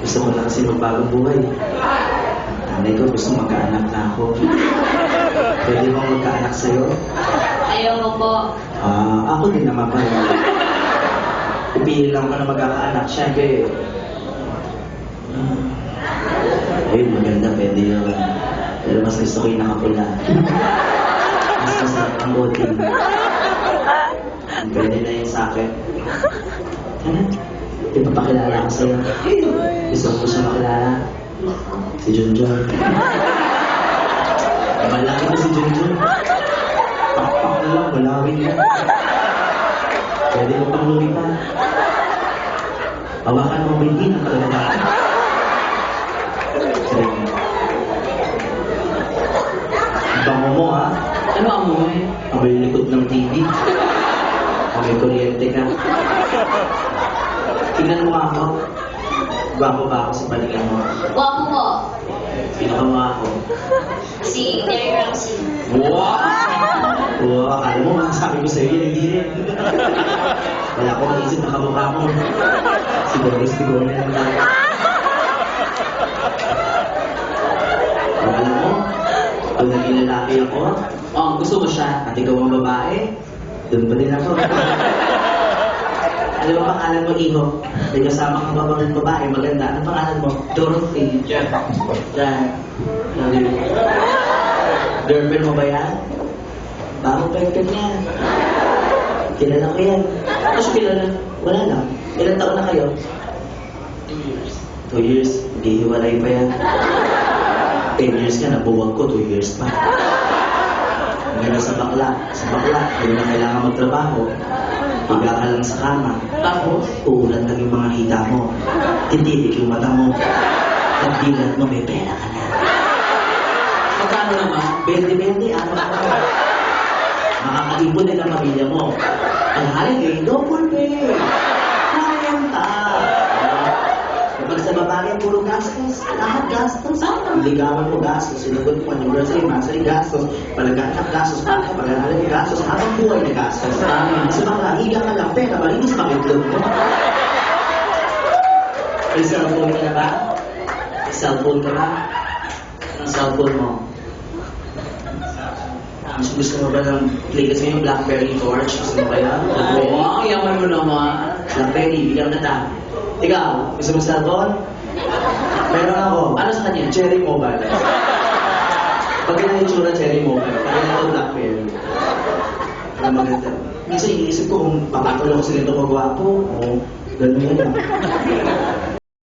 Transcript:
Gusto ko na kasi magbagong buhay. Nanay ko gusto magkaanak na ako. Pwede bang magkaanak sa'yo? Ayoko po. Ako din naman pa. Pipili lang ko na magkakaanak. Siyempre, ayun, maganda, pwede yun. Pero mas gusto ko yung nakapula. Mas masarap ang boting. Pwede na yun sa akin. Ano? Ipapakilala ko sa'yo. Gusto ko siya makilala. Si Junjun. Malaki na si Junjun. Pakpak na lang, malawin na. Pwede mo pang lumipad. Hawakan mo hindi ng kalagahan. Bango mo, ha? Ano amoy? Amoy likod ng TV. Amoy kuryente ka. Tingnan mo ako. Gwapo ba ako sa balikan mo? Wapo po. Sino ka mo ako? Si Terry Ramsey. Wow! Wow, alam mo, sabi ko sa'yo yun, hindi rin. Wala ko maisip na kamukha mo. Si Doris Tigone lang tayo. Alam mo, pag naging lalaki ako, gusto mo siya, at ikaw ang babae, doon pa din ako. Ano ba pangalan mo, Iho? May kasama kang babang babae, maganda. Ano pangalan mo? Dorothy. Jan. Girlfriend mo ba yan? Bago pwede niya. Kilala ko yan. Ano siya kilala? Wala lang. Ilang taon na kayo? 2 years. 2 years? Maghihiwalay pa yan. 10 years ka, nabuwag ko, 2 years pa. Ngayon sa bakla. Sa bakla, hindi na kailangan magtrabaho. Higa ka lang sa kama. Tapos, uulan lang yung mga hita mo. Tititik yung mata mo. Pagdilat mo, may pera ka na. Magkano naman? 20-20, araw-araw. Makakaipon din ang pamilya mo. Ang holiday, double pay. Nakayanta. Kapag sa babae, puro gastos. Lahat gastos. Ligawan mo gastos. Sinagot mo, anniversary, monthly gastos. Palagkanak gastos. Pag-aaral gastos. Habang buhay na gastos. Sa bakla, higa ka lang. Pera, malinis mag-itlog mo. May cellphone ka na ba? May cellphone ka ba? Anong cellphone mo? Gusto mo ba ng play kasi yung Blackberry Torch? Gusto mo kaya? Wow, yaman mo naman. Blackberry, bigyan na ta. Ikaw, gusto mo cellphone? Meron ako. Ano sa kanya? Cherry Mobile. Pag yun yung tsura, Cherry Mobile. Pag yun ito, Blackberry. Ano maganda? Minsan iniisip ko kung papatuloy ko sila ito magwapo. Oo, ganun yan.